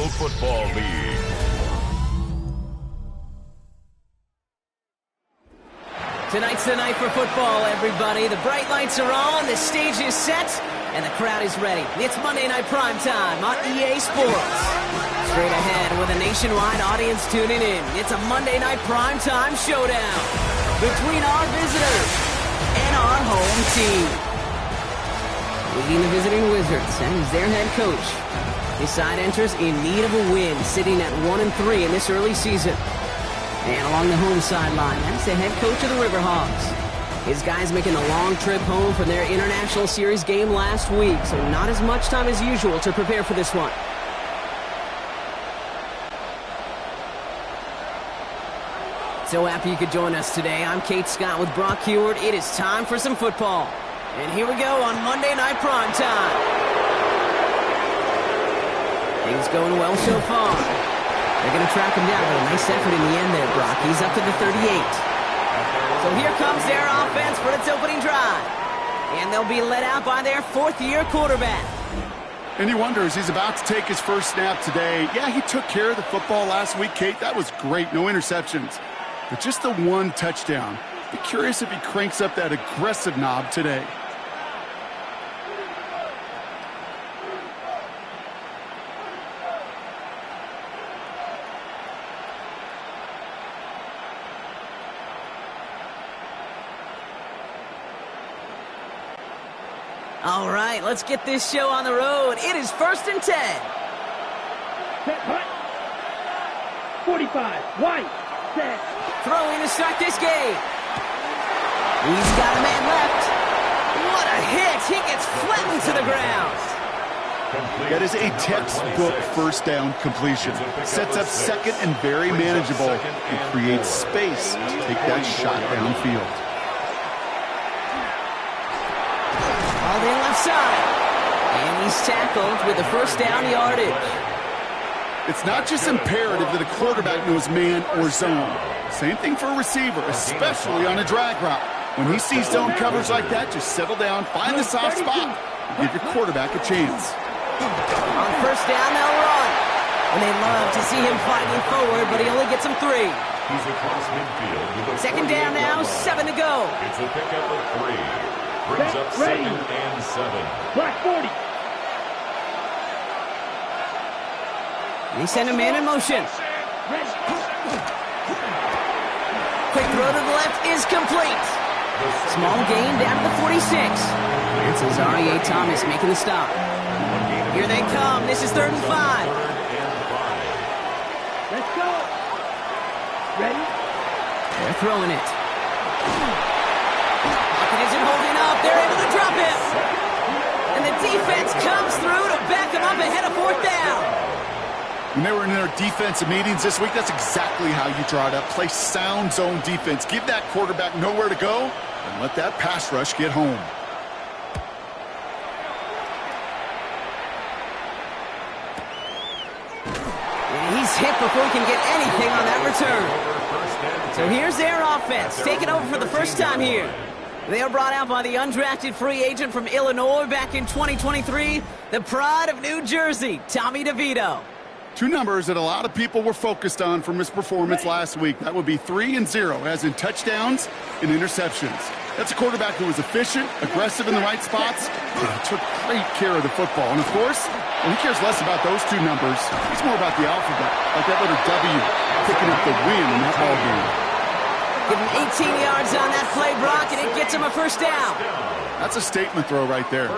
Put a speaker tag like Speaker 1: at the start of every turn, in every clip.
Speaker 1: National Football League.
Speaker 2: Tonight's the night for football, everybody. The bright lights are on, the stage is set, and the crowd is ready. It's Monday Night Primetime on EA Sports. Straight ahead with a nationwide audience tuning in. It's a Monday Night Primetime showdown between our visitors and our home team. Leading the visiting Wizards and is their head coach. His side enters in need of a win, sitting at 1-3 in this early season. And along the home sideline, that's the head coach of the Riverhawks. His guys making the long trip home from their International Series game last week, so not as much time as usual to prepare for this one. So happy you could join us today. I'm Kate Scott with Brock Heward. It is time for some football. And here we go on Monday Night Primetime. Things going well so far. They're going to track him down, but a nice effort in the end there, Brock. He's up to the 38. So here comes their offense for its opening drive. And they'll be led out by their fourth-year quarterback.
Speaker 3: And he wonders, he's about to take his first snap today. Yeah, he took care of the football last week, Kate. That was great. No interceptions. But just the one touchdown. Be curious if he cranks up that aggressive knob today.
Speaker 2: All right, let's get this show on the road. It is 1st and 10.
Speaker 4: Set, hut. 45, white, set.
Speaker 2: Throwing to start this game. He's got a man left. What a hit. He gets flattened to the ground.
Speaker 3: That is a textbook first down completion. Sets up second and very manageable and creates space to take that shot downfield.
Speaker 2: All the left side. And he's tackled with the first down yardage.
Speaker 3: It's not just imperative that a quarterback knows man or zone. Same thing for a receiver, especially on a drag route. When he sees zone coverage like that, just settle down, find the soft spot, and give your quarterback a chance.
Speaker 2: On first down, they'll run. And they love to see him fighting forward, but he only gets them 3.
Speaker 1: He's across midfield with a
Speaker 2: second down now, 7 to go.
Speaker 1: It's a pickup of 3. Brings up
Speaker 4: ready.
Speaker 1: 2nd and 7.
Speaker 4: Black 40.
Speaker 2: They send a man in motion. Quick throw to the left is complete. Small gain down to the 46. And Cesario Thomas making the stop. Here they come. This is 3rd and 5.
Speaker 4: Let's go. Ready?
Speaker 2: They're throwing it. Pocket isn't holding up. They're able to drop him. And the defense comes through to back him up ahead of 4th down.
Speaker 3: When they were in their defensive meetings this week, that's exactly how you draw it up. Play sound zone defense. Give that quarterback nowhere to go and let that pass rush get home.
Speaker 2: And he's hit before he can get anything on that return. So here's their offense, taking over for the first time here. They are brought out by the undrafted free agent from Illinois back in 2023, the pride of New Jersey, Tommy DeVito.
Speaker 3: 2 numbers that a lot of people were focused on from his performance last week. That would be 3 and 0, as in touchdowns and interceptions. That's a quarterback who was efficient, aggressive in the right spots, and took great care of the football. And of course, he cares less about those 2 numbers. It's more about the alphabet, like that letter W, picking up the win in that ball game.
Speaker 2: Give him 18 yards on that play, Brock, and it gets him a first down.
Speaker 3: That's a statement throw right there.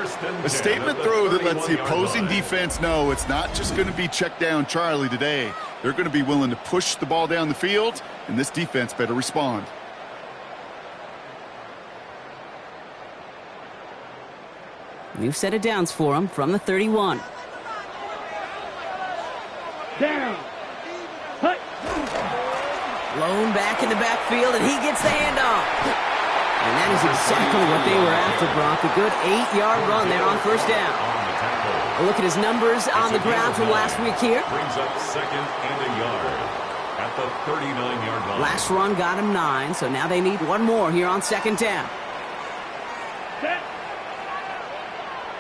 Speaker 3: A statement throw that lets the opposing defense know it's not just going to be check down Charlie today. They're going to be willing to push the ball down the field, and this defense better respond.
Speaker 2: New set of downs for him from the 31.
Speaker 4: Down. Hut.
Speaker 2: Blown back in the backfield, and he gets the handoff. And that is exactly what they were after, Brock. A good 8-yard run there on first down. A look at his numbers on the ground from last week here.
Speaker 1: Brings up 2nd and a yard at the 39-yard line.
Speaker 2: Last run got him 9, so now they need 1 more here on 2nd down.
Speaker 4: Set.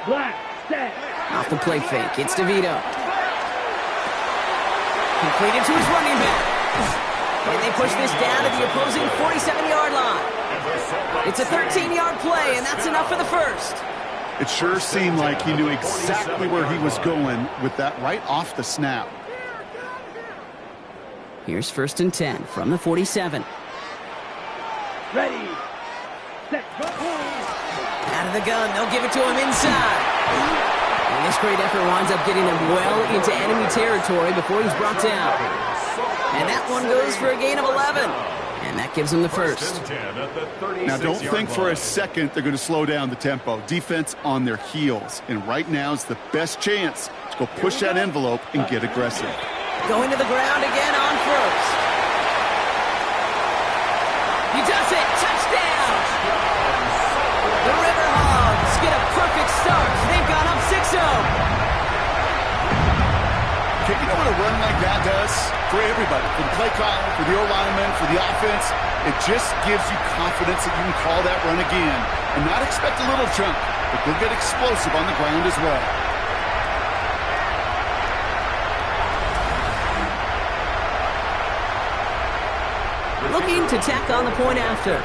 Speaker 4: Black, set.
Speaker 2: Off the play fake, it's DeVito. Completed to his running back. And they push this down to the opposing 47-yard line. It's a 13-yard play, and that's enough for the first.
Speaker 3: It sure seemed like he knew exactly where he was going with that right off the snap.
Speaker 2: Here's 1st and 10 from the 47.
Speaker 4: Ready. Set.
Speaker 2: Out of the gun, they'll give it to him inside. And this great effort winds up getting him well into enemy territory before he's brought down. And that one goes for a gain of 11. And that gives him the first.
Speaker 3: Now, don't think for a second they're going to slow down the tempo. Defense on their heels. And right now is the best chance to go push that envelope and get aggressive.
Speaker 2: Going to the ground again on first. He does it. Touchdown. The Riverhogs get a perfect start. They've gone up 6-0.
Speaker 3: Okay, you know what a run like that does for everybody? For the play caller, for the O-lineman, for the offense. It just gives you confidence that you can call that run again and not expect a little chunk, but they'll get explosive on the ground as well.
Speaker 2: Looking to tack on the point after.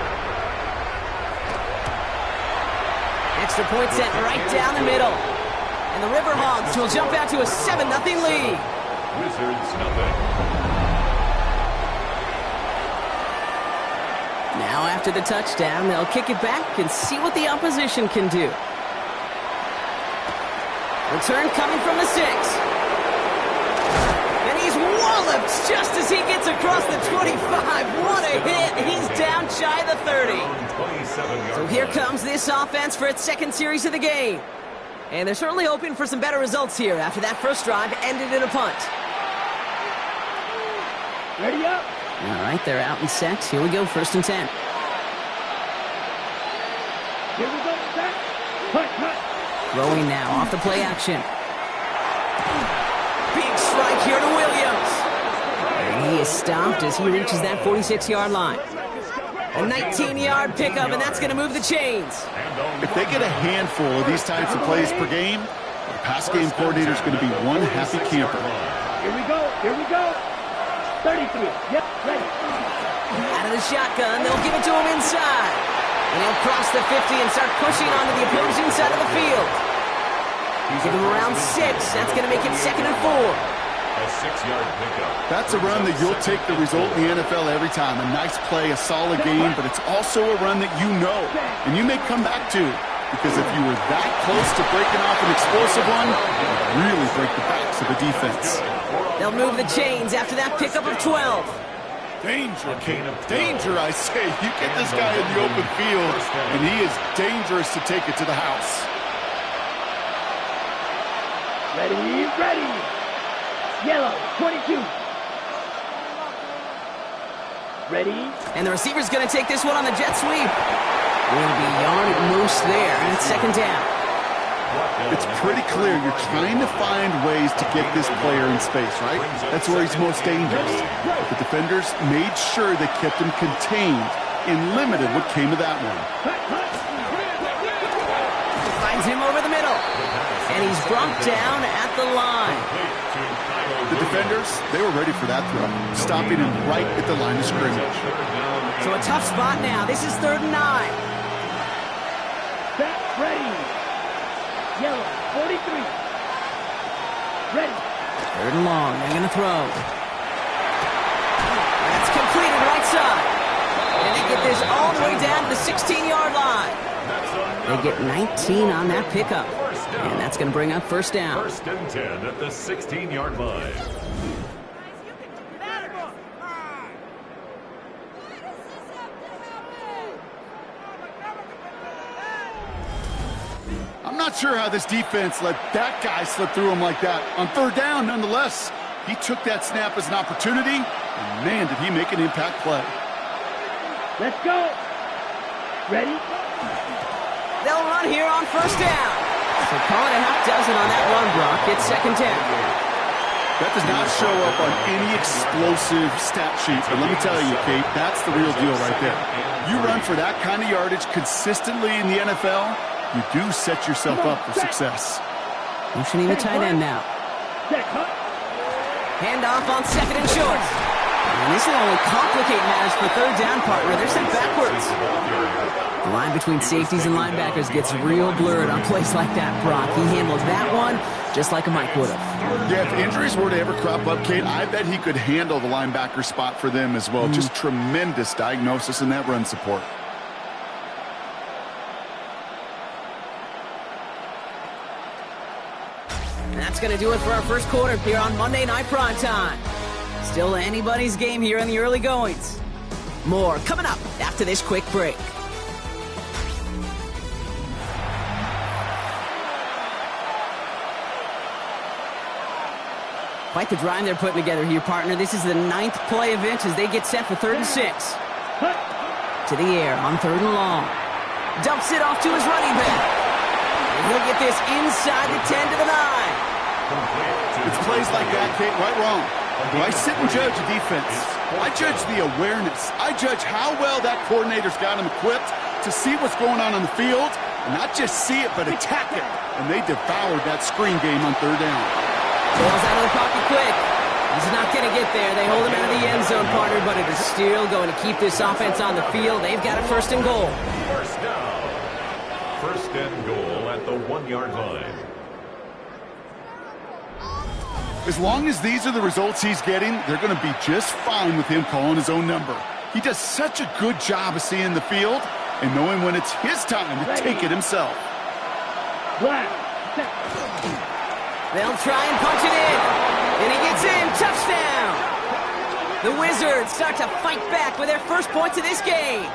Speaker 2: Extra point set right down the middle. And the Riverhogs will jump out to a 7-0 lead.
Speaker 1: Wizards nothing.
Speaker 2: Now after the touchdown, they'll kick it back and see what the opposition can do. Return coming from the 6. And he's walloped just as he gets across the 25. What a hit. He's down shy of the 30. So here comes this offense for its second series of the game. And they're certainly hoping for some better results here after that first drive ended in a punt.
Speaker 4: Ready up.
Speaker 2: All right, they're out and set. Here we go, 1st and 10.
Speaker 4: Here we go. Set. Cut.
Speaker 2: Throwing now off the play action. Big strike here to Williams. And he is stopped as he reaches that 46-yard line. A 19-yard pickup, and that's going to move the chains.
Speaker 3: If they get a handful of these types of plays per game, the pass game coordinator is going to be one happy camper.
Speaker 4: Here we go. 33. Yep, ready.
Speaker 2: Out of the shotgun, they'll give it to him inside. And he'll cross the 50 and start pushing onto the opposing side of the field. Give him around 6. That's going to make it 2nd and 4.
Speaker 1: A 6-yard pickup.
Speaker 3: That's a run that you'll take the result in the NFL every time. A nice play, a solid game, but it's also a run that you know and you may come back to, because if you were that close to breaking off an explosive one, it would really break the backs of the defense.
Speaker 2: They'll move the chains after that pickup of 12.
Speaker 3: Danger, I say. You get this guy in the open field, and he is dangerous to take it to the house.
Speaker 4: Ready. Yellow, 22. Ready.
Speaker 2: And the receiver's going to take this one on the jet sweep. Will be yard at most there, and it's 2nd down.
Speaker 3: It's pretty clear you're trying to find ways to get this player in space, right? That's where he's most dangerous. But the defenders made sure they kept him contained and limited what came of that one.
Speaker 2: Finds him over the middle. And he's brought down at the line.
Speaker 3: The defenders, they were ready for that throw, stopping him right at the line of scrimmage.
Speaker 2: So a tough spot now. This is 3rd and 9.
Speaker 4: Set. Ready. Yellow, 43. Ready.
Speaker 2: 3rd and long. They're going to throw. That's completed right side. And they get this all the way down to the 16-yard line. They get 19 on that pickup. And that's going to bring up 1st down.
Speaker 1: 1st and 10 at the 16-yard line.
Speaker 3: I'm not sure how this defense let that guy slip through him like that. On 3rd down, nonetheless, he took that snap as an opportunity, and man, did he make an impact play.
Speaker 4: Let's go. Ready.
Speaker 2: They'll run here on 1st down. So call it a half dozen on that run block. It's 2nd down.
Speaker 3: That does not show up on any explosive stat sheet, but let me tell you, Kate, that's the real deal right there. You run for that kind of yardage consistently in the NFL, you do set yourself up for success.
Speaker 2: Motioning the tight end now. Handoff on second and short. And this will only complicate matters for third down, partner. They're sent backwards. The line between safeties and linebackers gets real blurred on plays like that, Brock. He handled that one just like a Mike would have.
Speaker 3: Yeah, if injuries were to ever crop up, Kate, I bet he could handle the linebacker spot for them as well. Just tremendous diagnosis in that run support.
Speaker 2: And that's going to do it for our first quarter here on Monday Night Primetime. Still anybody's game here in the early goings. More coming up after this quick break. Quite the drive they're putting together here, partner. This is the 9th play of inch as they get set for 3rd and 6. To the air on 3rd and long. Dumps it off to his running back. And he'll get this inside the 10 to the 9.
Speaker 3: It's plays like that, Kate, right wrong. Do I sit and judge a defense? I judge the awareness. I judge how well that coordinator's got him equipped to see what's going on the field, and not just see it, but attack it. And they devoured that screen game on 3rd down.
Speaker 2: Ball's out of the pocket quick. He's not going to get there. They hold him out of the end zone, partner, but it is still going to keep this offense on the field. They've got a 1st and goal.
Speaker 1: First down. 1st and goal at the 1-yard line.
Speaker 3: As long as these are the results he's getting, they're going to be just fine with him calling his own number. He does such a good job of seeing the field and knowing when it's his time to take it himself.
Speaker 2: They'll try and punch it in. And he gets in. Touchdown. The Wizards start to fight back with their first points of this game.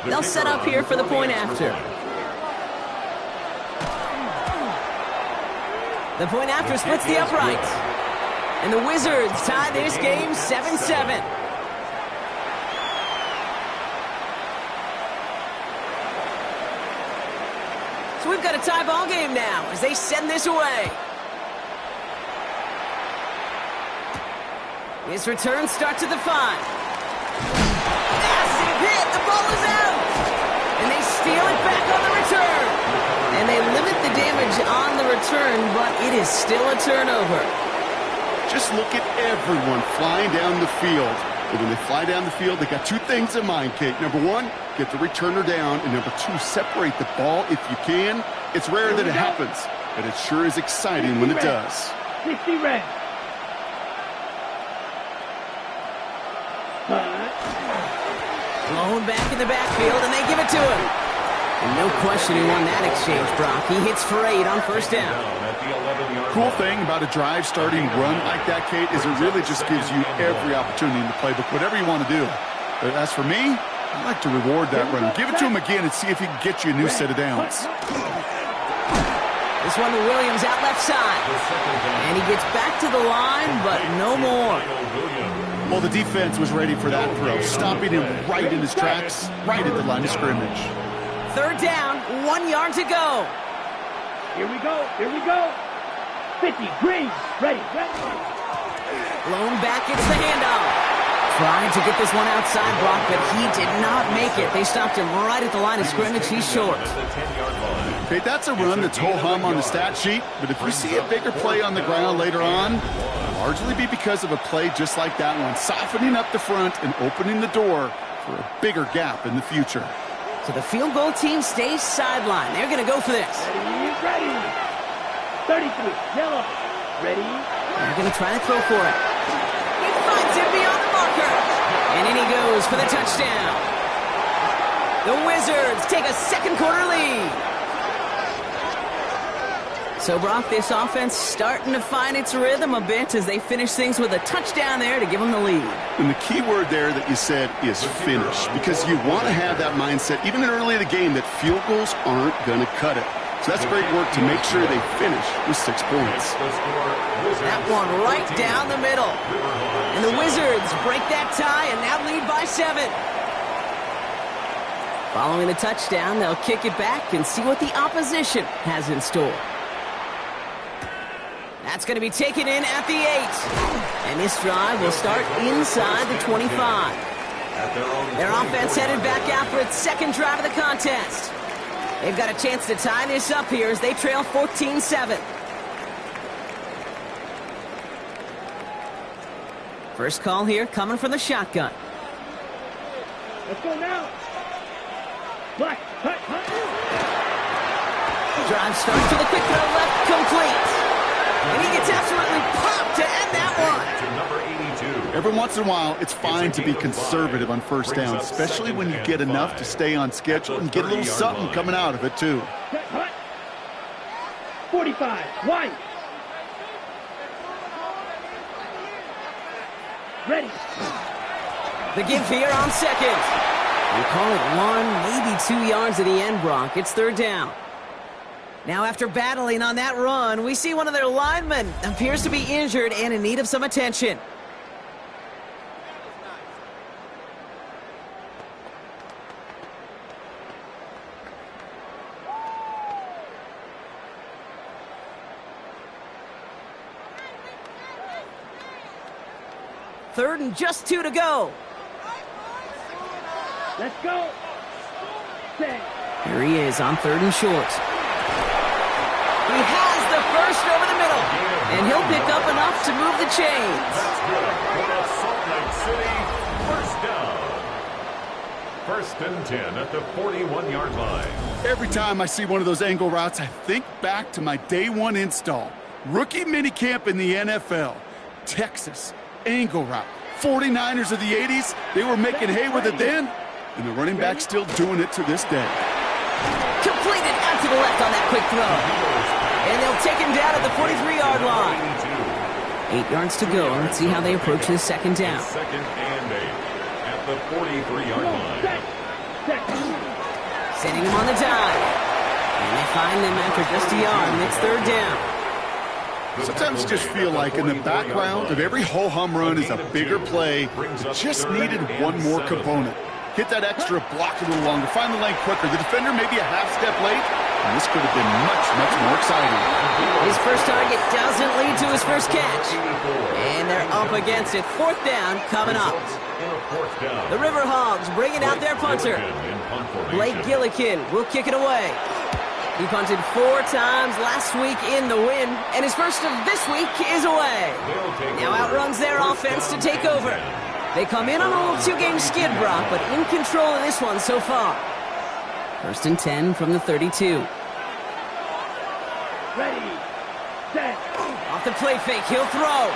Speaker 2: They'll set up here for the point after. The point after splits the uprights. And the Wizards tie this game 7-7. So we've got a tie ball game now as they send this away. His return starts at the 5. Massive hit. The ball is out. And they steal it back on the return. And they limit the damage on the return, but it is still a turnover.
Speaker 3: Just look at everyone flying down the field. And when they fly down the field, they got 2 things in mind, Kate. Number 1, get the returner down. And number 2, separate the ball if you can. It's rare that it happens, but it sure is exciting when it does.
Speaker 4: 60 red.
Speaker 2: Blown back in the backfield, and they give it to him. And no question he won that exchange, Brock. He hits for 8 on 1st down.
Speaker 3: Cool thing about a drive starting run like that, Kate, is it really just gives you every opportunity in the playbook, whatever you want to do. But as for me, I like to reward that run. Give it to him again and see if he can get you a new set of downs.
Speaker 2: This one to Williams out left side. And he gets back to the line, but no more.
Speaker 3: Well, the defense was ready for that throw, stopping him right in his tracks, right at the line of scrimmage.
Speaker 2: 3rd down, 1 yard to go.
Speaker 4: Here we go. Here we go. 50. Green. Ready.
Speaker 2: Blown back, it's the handoff. Trying to get this one outside, Brock, but he did not make it. They stopped him right at the line of scrimmage. He's short.
Speaker 3: Okay, that's a run that's ho-hum on the stat sheet, but if you see a bigger play on the ground later on, it'll largely be because of a play just like that one, softening up the front and opening the door for a bigger gap in the future.
Speaker 2: So the field goal team stays sidelined. They're going to go for this.
Speaker 4: Ready. 33. Yellow. Ready.
Speaker 2: They're going to try to throw for it. He finds it beyond the marker. And in he goes for the touchdown. The Wizards take a 2nd quarter lead. So, Brock, this offense starting to find its rhythm a bit as they finish things with a touchdown there to give them the lead.
Speaker 3: And the key word there that you said is finish, because you want to have that mindset, even early in the game, that field goals aren't going to cut it. So that's great work to make sure they finish with 6 points.
Speaker 2: That one right down the middle. And the Wizards break that tie and now lead by 7. Following the touchdown, they'll kick it back and see what the opposition has in store. That's going to be taken in at the 8. And this drive will start inside the 25. Their offense headed back out for its 2nd drive of the contest. They've got a chance to tie this up here as they trail 14-7. First call here coming from the shotgun.
Speaker 4: Let's go now. Black, hut, hut.
Speaker 2: Drive starts with a quick throw left, complete. And he gets absolutely popped to end that one.
Speaker 1: To number 82.
Speaker 3: Every once in a while, it's fine to be conservative on first down, especially when you get enough to stay on schedule and get a little something coming out of it, too.
Speaker 4: Set, hut. 45, wide. Ready.
Speaker 2: The give here on second. We call it 1, maybe 2 yards at the end, Brock. It's third down. Now, after battling on that run, we see one of their linemen appears to be injured and in need of some attention. Third and just 2 to go.
Speaker 4: Let's go. Set.
Speaker 2: Here he is on third and short. He has the first over the middle, and he'll pick up enough to move the chains.
Speaker 1: That's good for the Salt Lake City first down. 1st and 10 at the 41-yard line.
Speaker 3: Every time I see one of those angle routes, I think back to my day one install. Rookie minicamp in the NFL. Texas, angle route. 49ers of the 80s, they were making hay with it then, and the running back's still doing it to this day.
Speaker 2: Completed out to the left on that quick throw. And they'll take him down at the 43-yard line. 8 yards to go. Let's see how they approach this second down.
Speaker 1: 2nd and 8 at the 43-yard line.
Speaker 4: Set. Set.
Speaker 2: Sending him on the dive. And they find them after just a yard, and it's third down.
Speaker 3: Sometimes I just feel like in the background of every ho-hum run is a bigger play. It just needed one more component. Hit that extra block a little longer, find the lane quicker. The defender maybe a half step late, and this could have been much, much more exciting.
Speaker 2: His first target doesn't lead to his first catch. And they're up against it. 4th down coming up. The River Hogs bringing out their punter. Blake Gillikin will kick it away. He punted 4 times last week in the win, and his first of this week is away. Now outruns their offense to take over. They come in on a little 2-game skid, Brock, but in control of this one so far. 1st and 10 from the 32.
Speaker 4: Ready. Set.
Speaker 2: Off the play fake, he'll throw.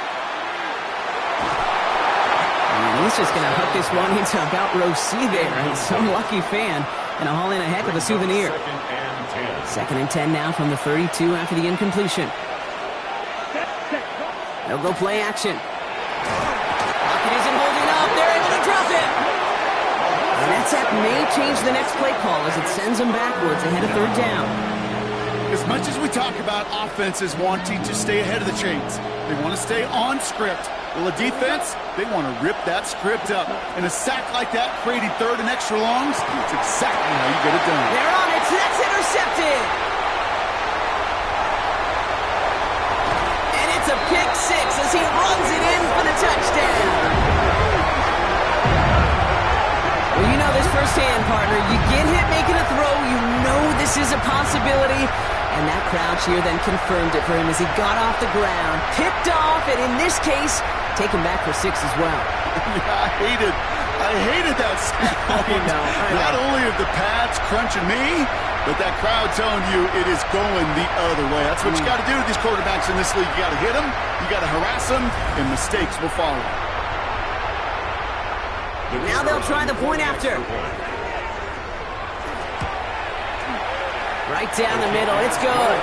Speaker 2: And he's just going to hook this one into about row C there, and some lucky fan going to haul in a heck of a souvenir. 2nd and 10 now from the 32 after the incompletion.
Speaker 4: Set. Set.
Speaker 2: They'll go play action. Pocket isn't holding up. They're able to drop it. And that sack may change the next play call as it sends them backwards ahead of third down.
Speaker 3: As much as we talk about offenses wanting to stay ahead of the chains, they want to stay on script. Well, the defense, they want to rip that script up. And a sack like that, creating third and extra longs, it's exactly how you get it done.
Speaker 2: They're on it. That's intercepted. And it's a pick 6 as he runs it in for the touchdown. Well, you know this firsthand, partner. You get hit making a throw, you know this is a possibility. And that crowd cheer then confirmed it for him as he got off the ground, picked off, and in this case, taken back for 6 as well.
Speaker 3: Yeah, I hated that.
Speaker 2: I know.
Speaker 3: Not only are the pads crunching me, but that crowd telling you it is going the other way. That's what you got to do with these quarterbacks in this league. You got to hit them, you got to harass them, and mistakes will follow.
Speaker 2: Now they'll try the point after. Right down the middle, it's good.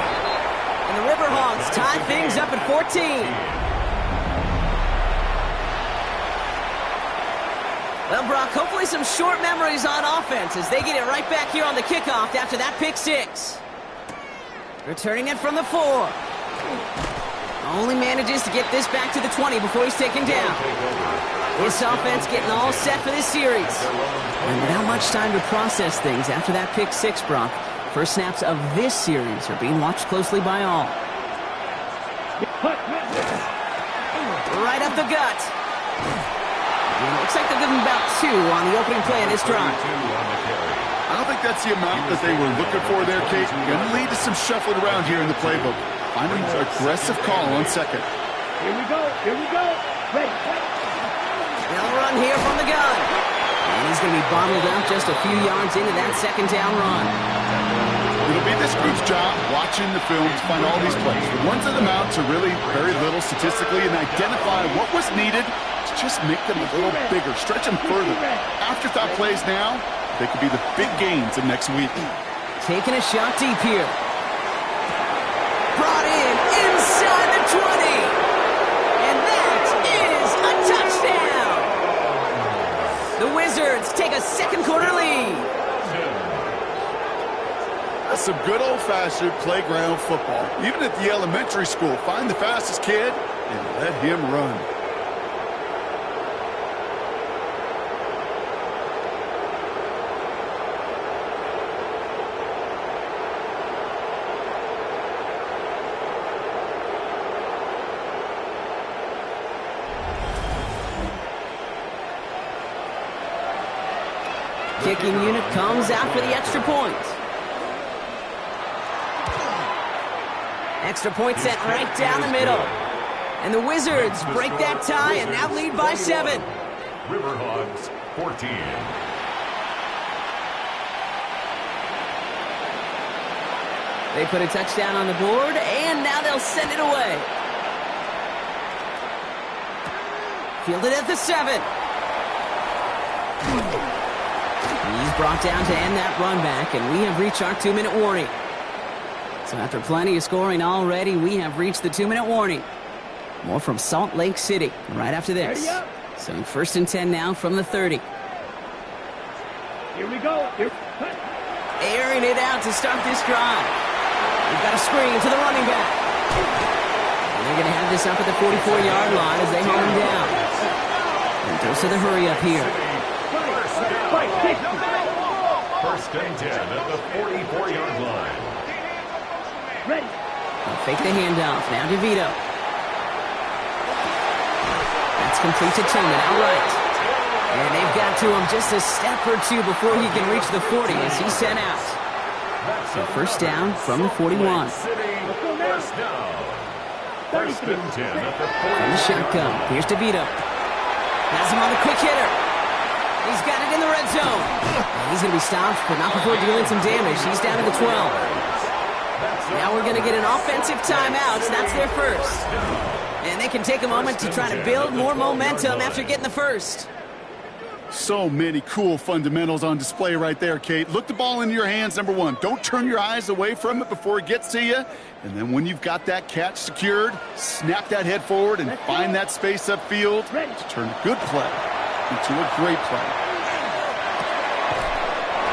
Speaker 2: And the River Hogs tie things up at 14. Well, Brock, hopefully some short memories on offense as they get it right back here on the kickoff after that pick 6. Returning it from the 4. Only manages to get this back to the 20 before he's taken down. This offense getting all set for this series. And without much time to process things after that pick 6, Brock, first snaps of this series are being watched closely by all. Right up the gut. And it looks like they'll give him about 2 on the opening play of this drive.
Speaker 3: I don't think that's the amount that they were looking for there, Kate. Going to lead to some shuffling around here in the playbook. Find a more aggressive call on second.
Speaker 4: Here we go. Here we go. Ready.
Speaker 2: They'll run here from the gun. And he's going to be bottled up just a few yards into that second down run.
Speaker 3: It'll be this group's job watching the film to find all these plays. The ones that amount to really very little statistically and identify what was needed to just make them a little bigger, stretch them further. Afterthought plays now, they could be the big gains of next week.
Speaker 2: Taking a shot deep here. Brought in inside the 20. And that is a touchdown. The Wizards take a second quarter lead.
Speaker 3: That's some good old-fashioned playground football. Even at the elementary school, find the fastest kid and let him run.
Speaker 2: Kicking unit comes out for the extra point. Extra point set right down the middle. And the Wizards break that tie and now lead by 7.
Speaker 1: Riverhawks 14.
Speaker 2: They put a touchdown on the board, and now they'll send it away. Fielded at the 7. He's brought down to end that run back, and we have reached our 2-minute warning. So after plenty of scoring already, we have reached the 2-minute warning. More from Salt Lake City right after this. So 1st and 10 now from the 30.
Speaker 4: Here we go.
Speaker 2: Airing it out to start this drive. We've got a screen to the running back. And they're going to have this up at the 44-yard line as they hold him down. And goes to the hurry up here.
Speaker 1: 1st and 10 at the 44-yard line.
Speaker 4: Ready.
Speaker 2: They'll fake the handoff. Now to Vito. That's complete to Tillman outright. And they've got to him just a step or two before he can reach the 40 as he's sent out. So 1st down from the 41.
Speaker 1: First down. 1st and 10 at the 40.
Speaker 2: From the shotgun. Here's DeVito. Has him on the quick hitter. He's got it in the red zone. And he's going to be stopped, but not before dealing some damage. He's down to the 12. Now we're going to get an offensive timeout. That's their first. And they can take a moment to try to build more momentum after getting the first.
Speaker 3: So many cool fundamentals on display right there, Kate. Look the ball into your hands, number one. Don't turn your eyes away from it before it gets to you. And then when you've got that catch secured, snap that head forward and find that space upfield to turn a good play into a great play.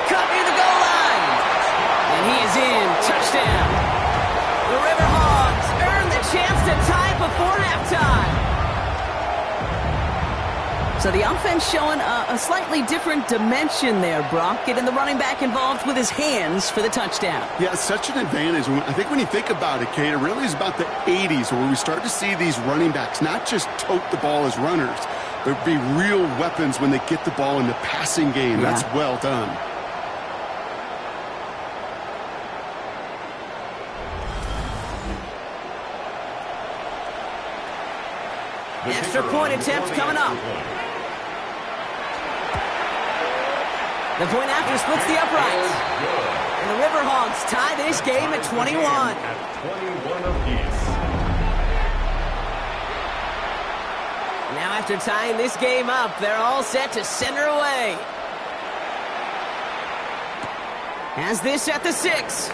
Speaker 2: Cut near the goal line. And he is in. Touchdown. The Riverhawks earn the chance to tie before halftime. So the offense showing a slightly different dimension there, Brock. Getting the running back involved with his hands for the touchdown.
Speaker 3: Yeah, it's such an advantage. I think when you think about it, Kate, it really is about the 80s where we start to see these running backs not just tote the ball as runners, but be real weapons when they get the ball in the passing game. Yeah. That's well done.
Speaker 2: Extra point attempt coming up. The point after splits the uprights. And the Riverhawks tie this game at 21.
Speaker 1: At 21 apiece.
Speaker 2: Now after tying this game up, they're all set to send her away. Has this at the 6.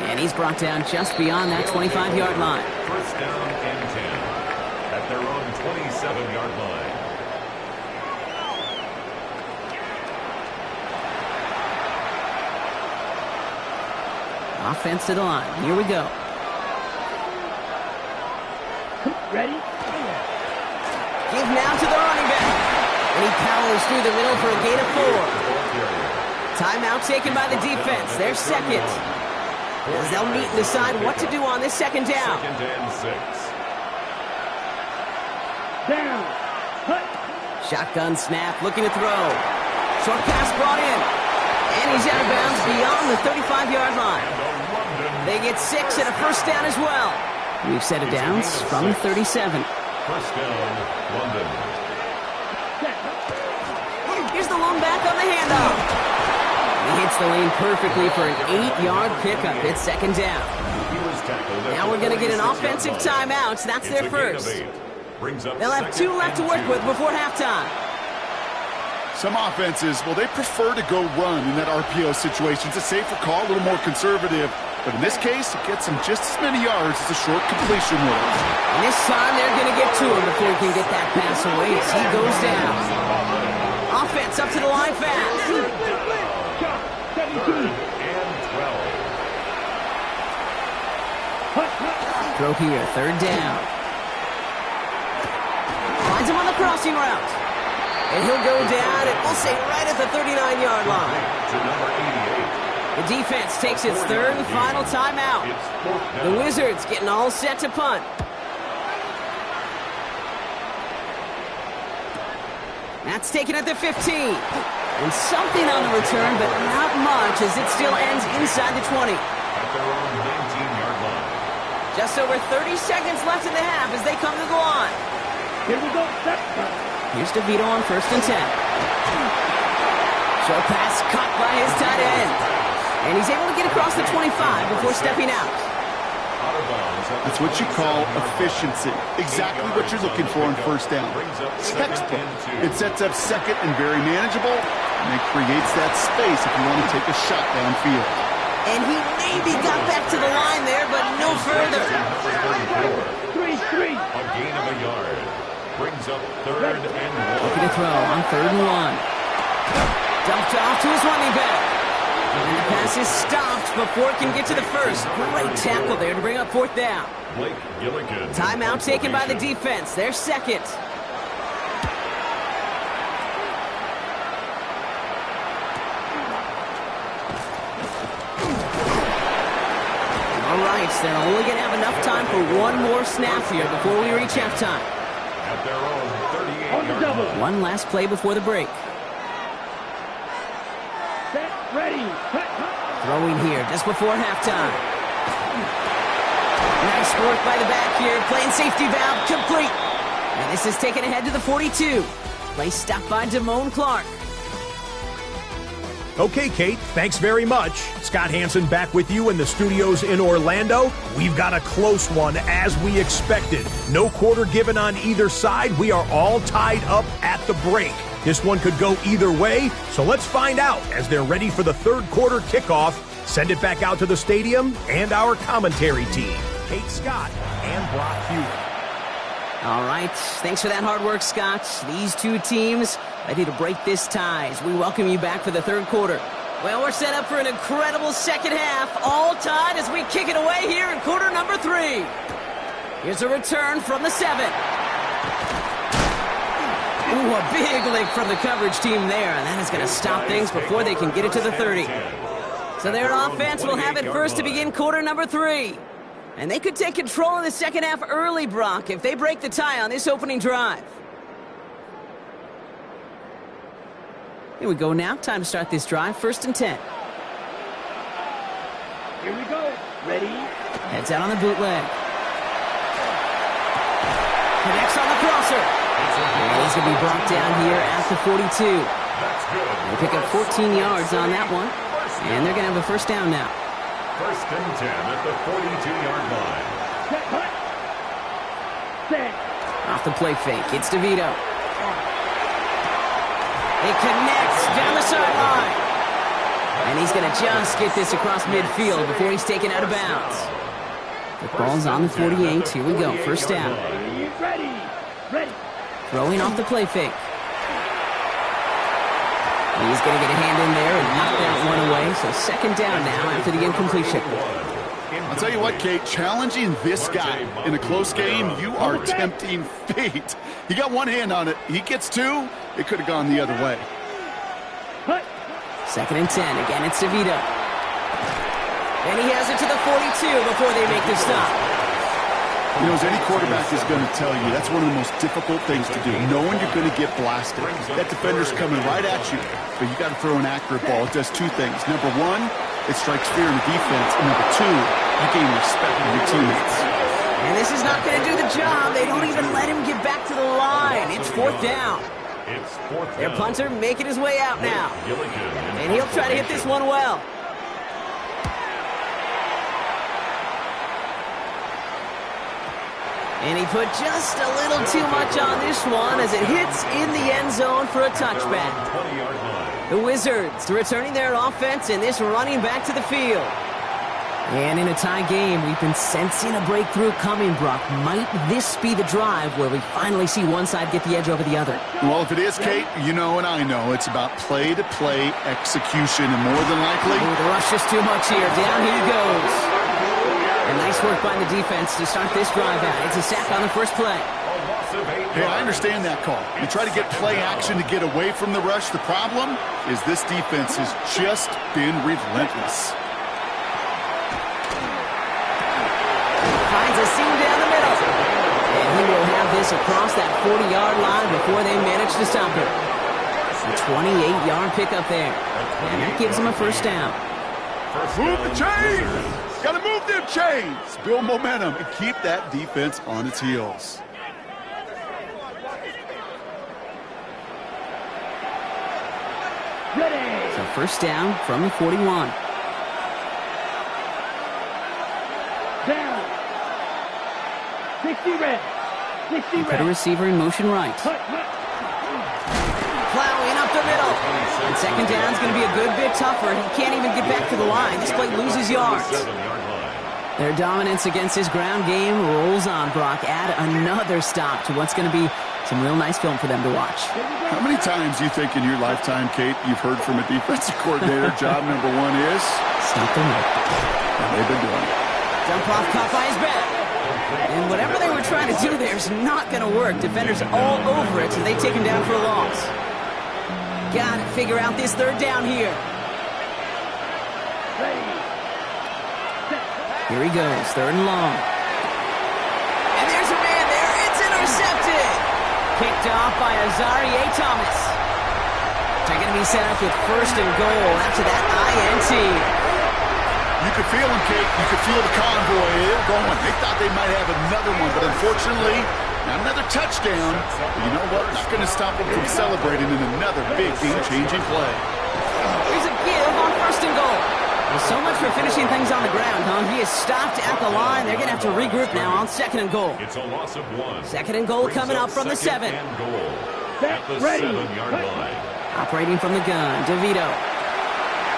Speaker 2: And he's brought down just beyond that 25-yard line.
Speaker 1: 1st down and 10 at their own 27-yard line.
Speaker 2: Offense to the line. Here we go.
Speaker 4: Ready?
Speaker 2: Give now to the running back. And he powers through the middle for a gain of 4. Timeout taken by the defense. Their second. As they'll meet and decide what to do on this second down.
Speaker 1: 2nd and 6.
Speaker 4: Down. Cut.
Speaker 2: Shotgun snap, looking to throw. Short pass brought in. And he's out of bounds beyond the 35-yard line. They get 6 and a first down as well. We've set it downs from 37.
Speaker 1: First down, London.
Speaker 2: Here's the lone back on the handoff. He hits the lane perfectly for an 8-yard pickup. It's second down. Now we're going to get an offensive timeout. That's their first. They'll have 2 left to work with before halftime.
Speaker 3: Some offenses, well, they prefer to go run in that RPO situation. It's a safer call, a little more conservative. But in this case, it gets him just as many yards as a short completion would.
Speaker 2: And this time, they're going to get to him before he can get that pass away as he goes down. Offense up to the line fast.
Speaker 1: 17 and 12.
Speaker 2: Throw here, third down. Finds him on the crossing route. And he'll go down, and we'll say right at the 39-yard line.
Speaker 1: To number 88.
Speaker 2: The defense takes its third and final timeout. The Wizards getting all set to punt. That's taken at the 15. And something on the return, but not much as it still ends inside the 20.
Speaker 1: At their own 19-yard line.
Speaker 2: Just over 30 seconds left in the half as they come to the line.
Speaker 4: Here we go.
Speaker 2: Here's DeVito on first and 10. Short pass caught by his tight end. And he's able to get across the 25 before stepping out.
Speaker 3: That's what you call efficiency. Exactly what you're looking for on first down. Textbook. It sets up second and very manageable, and it creates that space if you want to take a shot downfield.
Speaker 2: And he maybe got back to the line there, but no further.
Speaker 4: 3-3.
Speaker 1: A gain of a yard. Brings up third and 1.
Speaker 2: Looking to throw on third and 1. Dumped off to his running back. And the pass is stopped before it can get to the first. Great tackle there to bring up fourth down.
Speaker 1: Blake Gilligan.
Speaker 2: Timeout taken by the defense. Their second. All right, so they're only going to have enough time for one more snap here before we reach halftime.
Speaker 1: At their own 38-yard line.
Speaker 2: One last play before the break.
Speaker 4: Set, ready.
Speaker 2: Throwing here just before halftime. Nice work by the back here. Playing safety valve complete. And this is taken ahead to the 42. Play stopped by Damone Clark.
Speaker 5: Okay, Kate, thanks very much. Scott Hansen back with you in the studios in Orlando. We've got a close one, as we expected. No quarter given on either side. We are all tied up at the break. This one could go either way, so let's find out as they're ready for the third quarter kickoff. Send it back out to the stadium and our commentary team, Kate Scott and Brock Hewitt.
Speaker 2: All right, thanks for that hard work, Scott. These two teams ready to break this tie as we welcome you back for the third quarter. Well, we're set up for an incredible second half, all tied as we kick it away here in quarter number 3. Here's a return from the 7. Ooh, a big lick from the coverage team there, and that is going to stop things before they can get it to the 30. So their offense will have it first to begin quarter number 3. And they could take control in the second half early, Brock, if they break the tie on this opening drive. Here we go now. Time to start this drive. First and 10.
Speaker 4: Here we go. Ready.
Speaker 2: Heads out on the bootleg. Connects on the crosser. And he's going to be brought down here at the 42. They pick up 14 yards on that one. And they're going to have a first down now.
Speaker 1: First and 10 at the 42-yard line.
Speaker 4: Set.
Speaker 2: Off the play fake. It's DeVito. It connects down the sideline. And he's going to just get this across midfield before he's taken out of bounds. The ball's on the 48. Here we go. First down.
Speaker 4: Ready. Ready.
Speaker 2: Throwing off the play fake. He's going to get a hand in there and knock that one away. So second down now after the incompletion.
Speaker 3: I'll tell you what, Kate, challenging this guy in a close game, you are tempting fate. He got one hand on it. He gets two. It could have gone the other way.
Speaker 2: Second and 10. Again, it's DeVito. And he has it to the 42 before they make the stop.
Speaker 3: You know, as any quarterback is going to tell you, that's one of the most difficult things to do, knowing you're going to get blasted. That defender's coming right at you, but you got to throw an accurate ball. It does two things. Number one, it strikes fear in the defense, and number two, you gain respect from your teammates.
Speaker 2: And this is not going to do the job. They don't even let him get back to the line. It's fourth down. Their punter making his way out now. And he'll try to hit this one well. And he put just a little too much on this one as it hits in the end zone for a touchback. The Wizards returning their offense and this running back to the field. And in a tie game, we've been sensing a breakthrough coming, Brock. Might this be the drive where we finally see one side get the edge over the other?
Speaker 3: Well, if it is, Kate, you know and I know it's about play-to-play execution, and more than likely...
Speaker 2: Ooh, the rush is too much here. Down he goes. And nice work by the defense to start this drive out. It's a sack on the first play.
Speaker 3: Hey, I understand that call. You try to get play action to get away from the rush. The problem is this defense has just been relentless.
Speaker 2: Finds a seam down the middle. And he will have this across that 40-yard line before they manage to stop it. A 28-yard pickup there. And that gives him a first down.
Speaker 3: Move the chains! Got to move them chains! Build momentum and keep that defense on its heels.
Speaker 2: Ready. So first down from the 41.
Speaker 4: Down. 60 red. 60
Speaker 2: Put a
Speaker 4: red.
Speaker 2: receiver in motion right. Plowing up the middle. And second down's going to be a good bit tougher. He can't even get back to the line. This play loses yards. Their dominance against his ground game rolls on, Brock. Add another stop to what's going to be some real nice film for them to watch.
Speaker 3: How many times do you think in your lifetime, Kate, you've heard from a defensive coordinator, job number one is?
Speaker 2: Stop the run.
Speaker 3: And they've been doing it.
Speaker 2: Dump off caught by his back. And whatever they were trying to do there is not going to work. Defenders all over it, so they take him down for a loss. Got to figure out this third down here. Here he goes, third and long. And there's a man there. It's intercepted. Picked off by Azarie Thomas. They're going to be set up with first and goal after that INT.
Speaker 3: You could feel them, Kate. You could feel the convoy. They were going. They thought they might have another one, but unfortunately, not another touchdown. But you know what? Not going to stop them from celebrating in another big game-changing play.
Speaker 2: Here's a give on first and goal. Well, so much for finishing things on the ground, huh? He is stopped at the line. They're going to have to regroup now on second and goal.
Speaker 1: It's a loss of one.
Speaker 2: Second and goal coming up from the 7.
Speaker 1: And goal at the 7-yard line.
Speaker 2: Operating from the gun, DeVito.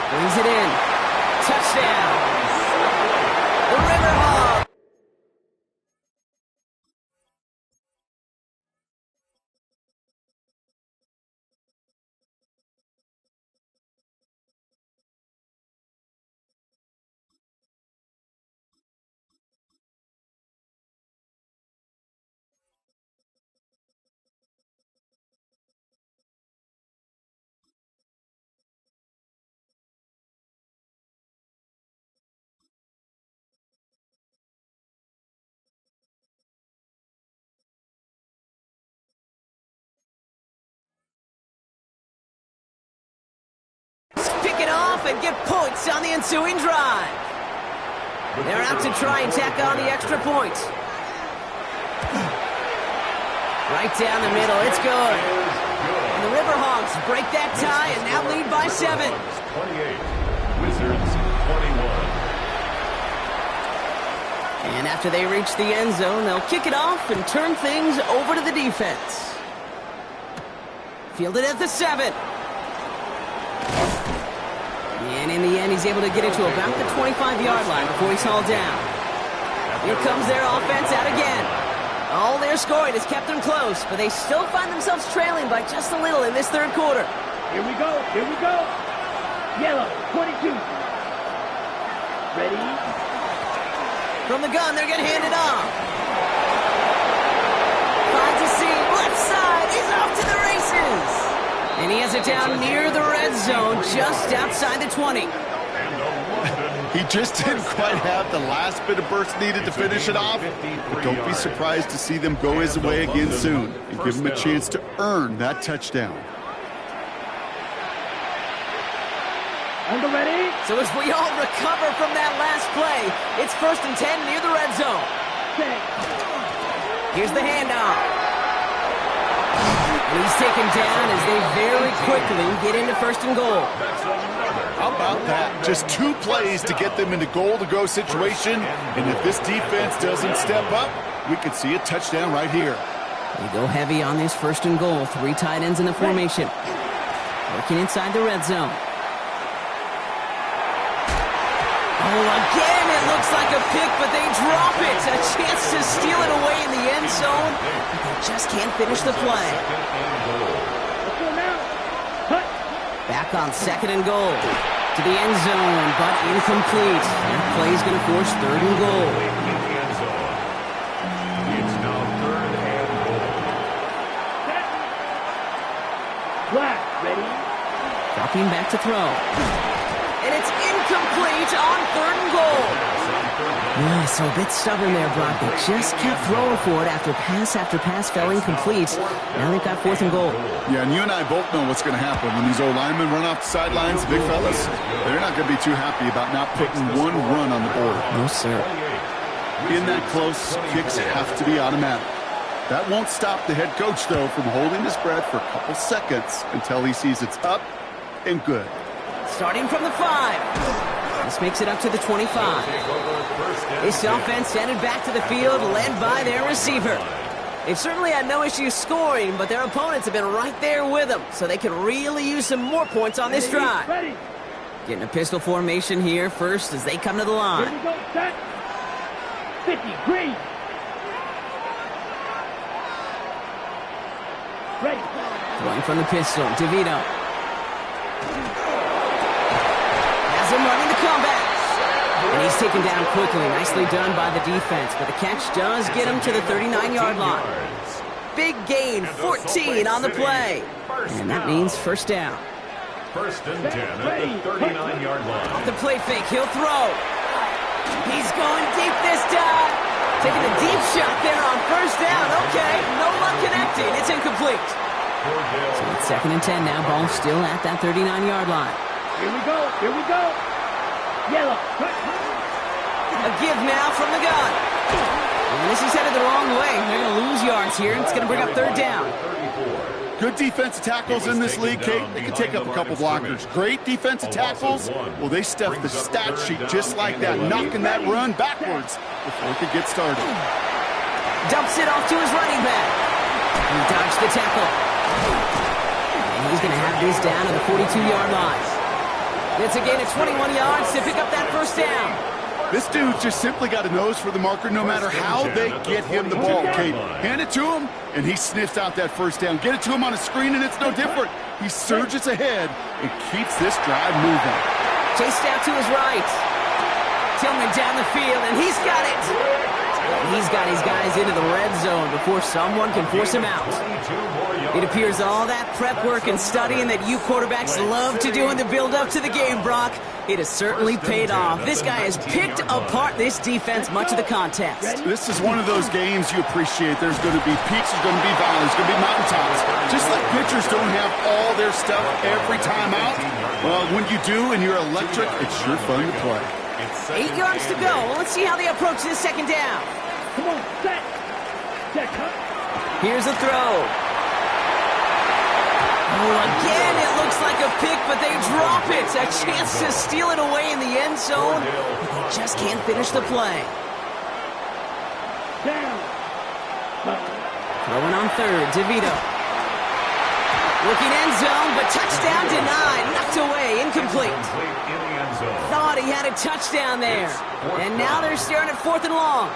Speaker 2: Brings it in. Touchdown. The Riverhawks. Pick it off and get points on the ensuing drive. They're out to try and tack on the extra point. Right down the middle, it's good. And the Riverhawks break that tie and now lead by 7.
Speaker 1: 28, Wizards 21.
Speaker 2: And after they reach the end zone, they'll kick it off and turn things over to the defense. Fielded at the 7. And in the end, he's able to get it to about the 25-yard line before he's hauled down. Here comes their offense out again. All their scoring has kept them close, but they still find themselves trailing by just a little in this third quarter.
Speaker 4: Here we go. Here we go. Yellow, 22. Ready?
Speaker 2: From the gun, they're going to hand it off. Finds a seam, left side. He's off to the races. And he has it down near the red zone, just outside the 20.
Speaker 1: And the London
Speaker 3: He just didn't quite have the last bit of burst needed to finish it off. But don't be surprised to see them go his way again soon and give him a chance to earn that touchdown.
Speaker 4: On the ready.
Speaker 2: So as we all recover from that last play, it's 1st and 10 near the red zone. Here's the handoff. And he's taken down as they very quickly get into 1st and goal.
Speaker 3: How about that? Just 2 plays to get them into goal-to-go situation. And if this defense doesn't step up, we could see a touchdown right here.
Speaker 2: They go heavy on this 1st and goal. 3 tight ends in the formation. Working inside the red zone. Oh, again, it looks like a pick, but they drop it. A chance to steal it away in the end zone, but they just can't finish the play. Back on 2nd and goal. To the end zone, but incomplete. That play is going to force 3rd and goal.
Speaker 1: It's now 3rd and goal.
Speaker 4: Flat, ready.
Speaker 2: Dropping back to throw. And it's incomplete on 3rd and goal. Yeah, so a bit stubborn there, Brock. They just kept throwing for it after pass fell incomplete. Now they've got 4th and goal.
Speaker 3: Yeah, and you and I both know what's going to happen when these old linemen run off the sidelines, big fellas. They're not going to be too happy about not putting 1 run on the board.
Speaker 2: No, sir.
Speaker 3: In that close, kicks have to be automatic. That won't stop the head coach, though, from holding his breath for a couple seconds until he sees it's up and good.
Speaker 2: Starting from the 5. This makes it up to the 25. This offense headed back to the field, led by their receiver. They've certainly had no issues scoring, but their opponents have been right there with them, so they could really use some more points on this drive. Getting a pistol formation here first as they come to the line.
Speaker 4: Here we go, set. 50, green. Ready.
Speaker 2: Throwing from the pistol, DeVito. Has him running the comeback. And he's taken down quickly. Nicely done by the defense, but the catch does get him to the 39-yard line. Big gain, 14 on the play. And that means 1st down.
Speaker 1: 1st and 10 at the 39-yard line.
Speaker 2: The play fake, he'll throw. He's going deep this time. Taking a deep shot there on 1st down. Okay, no luck connecting. It's incomplete. So it's 2nd and 10 now. Ball still at that 39-yard line.
Speaker 4: Here we go, here we go. Yellow.
Speaker 2: A give now from the gun. And this is headed the wrong way. They're going to lose yards here. It's going to bring up 3rd down.
Speaker 3: Good defensive tackles in this league, Kate. They can take up a couple blockers. Great defensive tackles. Well, they stuffed the stat sheet just like that, knocking that run backwards before it could get started.
Speaker 2: Dumps it off to his running back. He dodged the tackle. And he's going to have this down at the 42-yard line. It's a gain of 21 yards to pick up that 1st down.
Speaker 3: This dude just simply got a nose for the marker no matter how they get him the ball, Kate. Hand it to him, and he sniffs out that 1st down. Get it to him on a screen, and it's no different. He surges ahead and keeps this drive moving.
Speaker 2: Chased out to his right. Tillman down the field, and he's got it. And he's got his guys into the red zone before someone can force him out. It appears all that prep work and studying that you quarterbacks love to do in the build-up to the game, Brock, it has certainly paid off. This guy has picked apart this defense much of the contest.
Speaker 3: This is one of those games you appreciate. There's going to be peaks, there's going to be valleys, there's going to be mountaintops. Just like pitchers don't have all their stuff every time out, well, when you do and you're electric, it's sure fun to play.
Speaker 2: 8 yards to go. Let's see how they approach this 2nd down.
Speaker 4: Come on, set. Set, cut.
Speaker 2: Here's a throw. Oh, again, it looks like a pick, but they drop it. A chance to steal it away in the end zone, but they just can't finish the play.
Speaker 4: Down.
Speaker 2: Throwing on 3rd, DeVito. Looking end zone, but touchdown denied. Knocked away, incomplete. Thought he had a touchdown there. And now they're staring at 4th and long.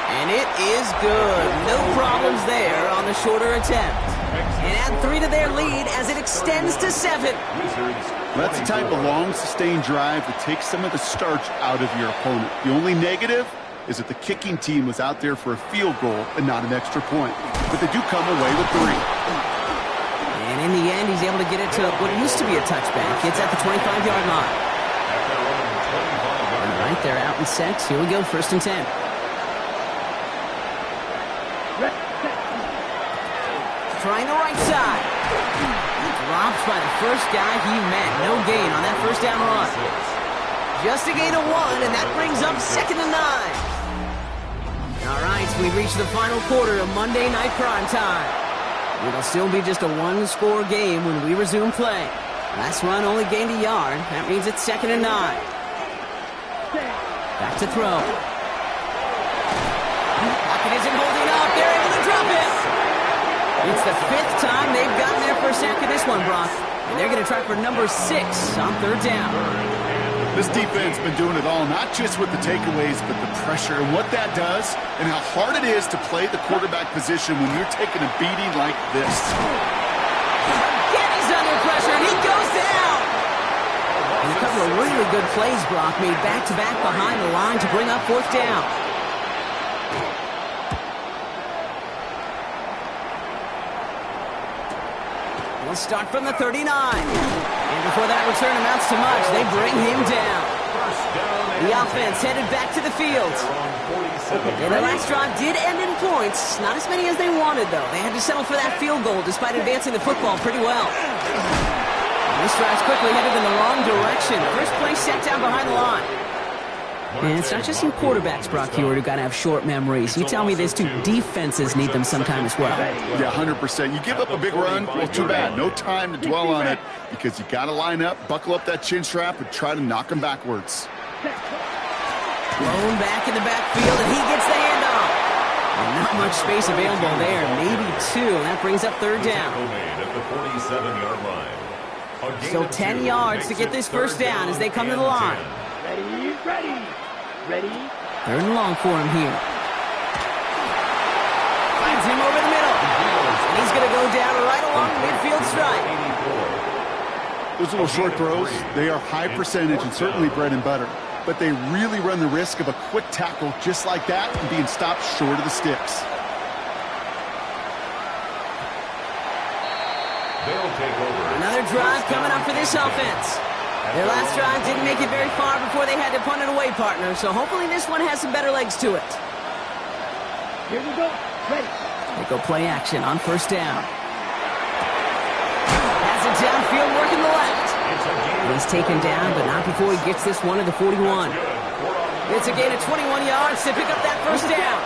Speaker 2: And it is good. No problems there on the shorter attempt. And add 3 to their lead as it extends to 7.
Speaker 3: That's the type of long, sustained drive that takes some of the starch out of your opponent. The only negative is that the kicking team was out there for a field goal and not an extra point. But they do come away with 3.
Speaker 2: And In the end, he's able to get it to what used to be a touchback. It's at the 25-yard line. All right, they're out and set. Here we go, 1st and 10. Trying the right side. Drops by the first guy he met. No gain on that first down run. Just a gain of 1, and that brings up 2nd and 9. All right, so we reach the final quarter of Monday Night Prime Time. It'll still be just a one-score game when we resume play. Last run only gained a yard. That means it's 2nd and 9. Back to throw. Pocket isn't holding up. They're able to drop it. It's the 5th time they've gotten their first sack of this one, Brock. And they're going to try for number 6 on 3rd down.
Speaker 3: This defense been doing it all, not just with the takeaways, but the pressure and what that does and how hard it is to play the quarterback position when you're taking a beating like this.
Speaker 2: Again, he's under pressure, and he goes down. And a couple of really good plays, Brock, made back-to-back behind the line to bring up 4th down. We'll start from the 39. And before that return amounts to much, they bring him down. The offense headed back to the field. And the last drive did end in points. Not as many as they wanted, though. They had to settle for that field goal despite advancing the football pretty well. And this drive's quickly headed in the wrong direction. First play set down behind the line. And it's not just some quarterbacks, Brock Hewitt, who got to have short memories. You tell me these 2 defenses need them sometime as well.
Speaker 3: Yeah, 100%. You give up a big run, well, too bad. No time to dwell on it because you got to line up, buckle up that chin strap, and try to knock them backwards.
Speaker 2: Blown back in the backfield, and he gets the handoff. And not much space available there, maybe 2. That brings up 3rd down. Still 10 yards to get this first down as they come to the line.
Speaker 4: Ready.
Speaker 2: 3rd and long for him here. Finds him over the middle. And he's going to go down right along the midfield stripe.
Speaker 3: Those little short throws, they are high percentage and certainly bread and butter. But they really run the risk of a quick tackle just like that and being stopped short of the sticks.
Speaker 1: They'll take over.
Speaker 2: Another drive coming up for this offense. Their last drive didn't make it very far before they had to punt it away, partner. So hopefully this one has some better legs to it.
Speaker 4: Here we go. Ready.
Speaker 2: They go play action on 1st down. Has it downfield working the left. He's taken down, but not before he gets this one to the 41. It's a gain of 21 yards to pick up that first down.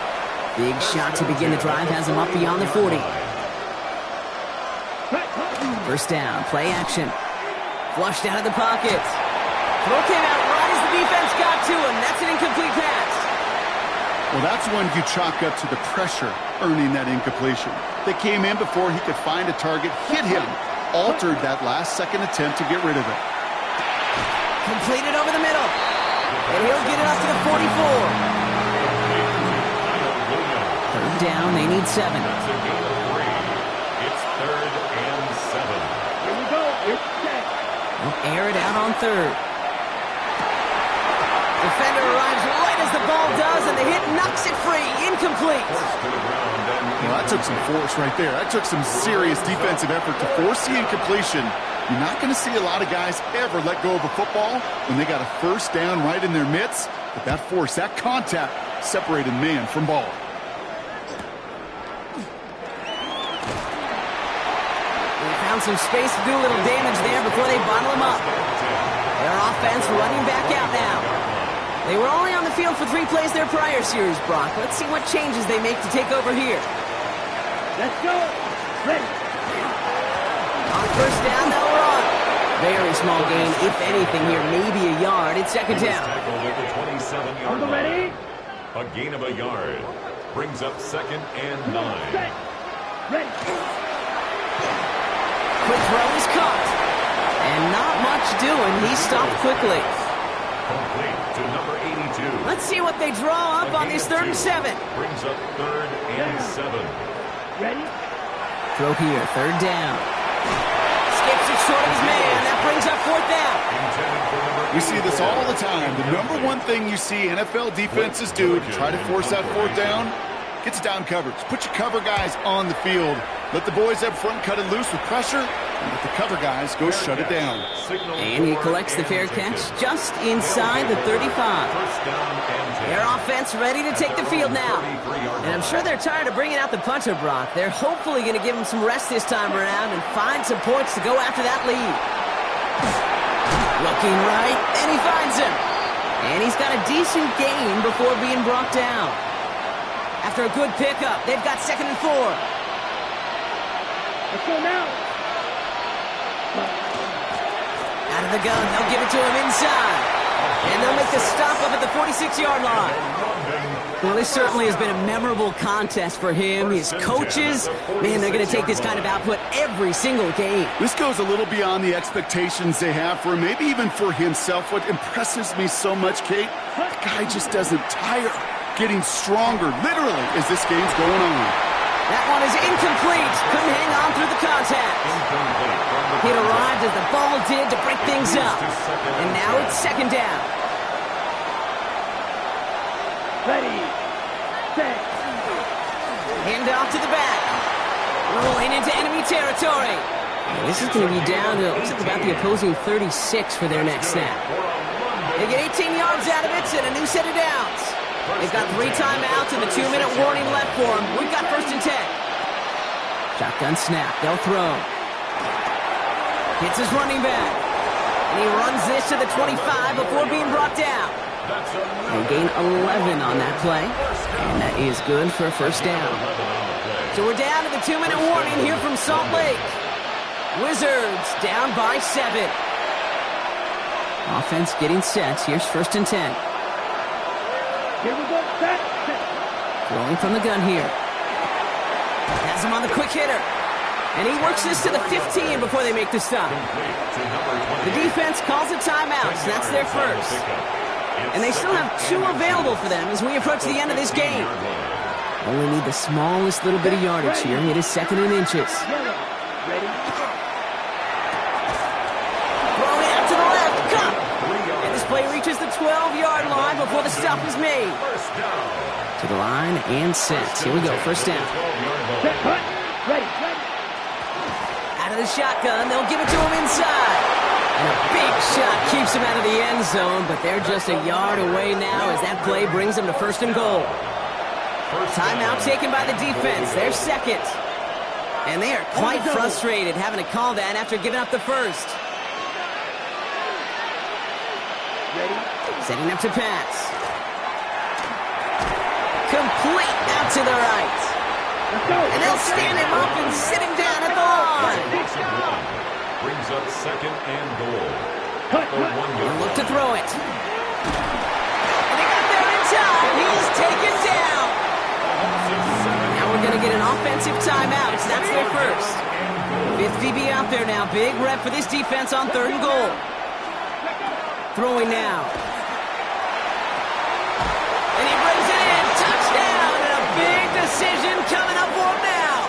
Speaker 2: Big shot to begin the drive has him up beyond the 40. 1st down, play action. Flushed out of the pocket. Throw came out right as the defense got to him. That's an incomplete pass.
Speaker 3: Well, that's one you chalk up to the pressure earning that incompletion. They came in before he could find a target, hit him, altered that last-second attempt to get rid of it.
Speaker 2: Completed over the middle. And he'll get it up to the 44. 3rd down, they need 7.
Speaker 1: It's a gain of 3. It's 3rd and 7.
Speaker 4: Here we go. It's set.
Speaker 2: They'll air it out on 3rd. Defender arrives right as the ball does, and the hit knocks it free. Incomplete.
Speaker 3: Well, that took some force right there. That took some serious defensive effort to force the incompletion. You're not going to see a lot of guys ever let go of a football when they got a first down right in their midst. But that force, that contact, separated man from ball.
Speaker 2: They found some space to do a little damage there before they bottle him up. Their offense running back out now. They were only on the field for 3 plays their prior series, Brock. Let's see what changes they make to take over here.
Speaker 4: Let's go. Ready.
Speaker 2: On 1st down, they'll run. Very small gain, if anything here, maybe a yard. It's 2nd down.
Speaker 1: Tackled at the 27-yard line.
Speaker 4: Ready.
Speaker 1: A gain of a yard. Brings up 2nd and 9.
Speaker 4: Set. Ready.
Speaker 2: Quick throw is caught. And not much doing. He stopped quickly.
Speaker 1: Complete to number 82.
Speaker 2: Let's see what they draw up on this 3rd and 7.
Speaker 1: Brings up 3rd and 7.
Speaker 4: Ready.
Speaker 2: Throw here, 3rd down. Skips it short of his man. That brings up 4th down.
Speaker 3: We see this all the time. The number one thing you see NFL defenses do to try to force that 4th down, gets down coverage. Put your cover guys on the field. Let the boys up front cut it loose with pressure, But the cover guys go shut it down.
Speaker 2: And he collects the fair catch just inside the 35. Their offense ready to take the field now. And I'm sure they're tired of bringing out the punter, Brock. They're hopefully going to give him some rest this time around and find some points to go after that lead. Looking right, and he finds him. And he's got a decent gain before being brought down. After a good pickup, they've got 2nd and 4.
Speaker 4: Let's go now.
Speaker 2: Out of the gun, they'll give it to him inside. And they'll make the stop up at the 46-yard line. Well, this certainly has been a memorable contest for him. His coaches, man, they're going to take this kind of output every single game.
Speaker 3: This goes a little beyond the expectations they have for him, maybe even for himself. What impresses me so much, Kate, the guy just doesn't tire. Getting stronger, literally, as this game's going on.
Speaker 2: That one is incomplete. Couldn't hang on through the contact. It arrived as the ball did to break things up. And now it's 2nd down.
Speaker 4: Ready, set.
Speaker 2: Hand off to the back. Rolling into enemy territory. And this is going to be down to looks like about the opposing 36 for their next snap. They get 18 yards out of it and a new set of downs. They've got 3 timeouts and the 2-minute warning left for them. We've got 1st and 10. Shotgun snap. They'll throw. Hits his running back. And he runs this to the 25 before being brought down. They gain 11 on that play. And that is good for a 1st down. So we're down to the 2-minute warning here from Salt Lake. Wizards down by 7. Offense getting set. Here's 1st and 10.
Speaker 4: Here we go, set.
Speaker 2: Throwing from the gun here. Has him on the quick hitter. And he works this to the 15 before they make the stop. The defense calls a timeout, so that's their 1st. And they still have 2 available for them as we approach the end of this game. Only need the smallest little bit of yardage here. It is 2nd and inches.
Speaker 4: Ready.
Speaker 2: Throwing out to the left. Cut. And this play reaches the 12-yard line before the stop is made. To the line and set. Here we go, 1st down.
Speaker 4: Set, cut. Ready.
Speaker 2: Out of the shotgun, they'll give it to him inside. And a big shot keeps him out of the end zone, but they're just a yard away now as that play brings them to 1st and goal. Timeout taken by the defense. They're 2nd. And they are quite frustrated having to call that after giving up the 1st.
Speaker 4: Ready.
Speaker 2: Setting up to pass. Complete out to the right.
Speaker 4: Let's go.
Speaker 2: And they'll stand him up and sit him down at the line.
Speaker 1: Brings up 2nd and goal.
Speaker 4: Cut.
Speaker 2: They'll look to throw it. And they got there in time. He's taken down. Now we're going to get an offensive timeout. So that's their 1st. 5th DB out there now. Big rep for this defense on 3rd and goal. Throwing now. And he brings it in. Touchdown. And a big decision coming up for him now.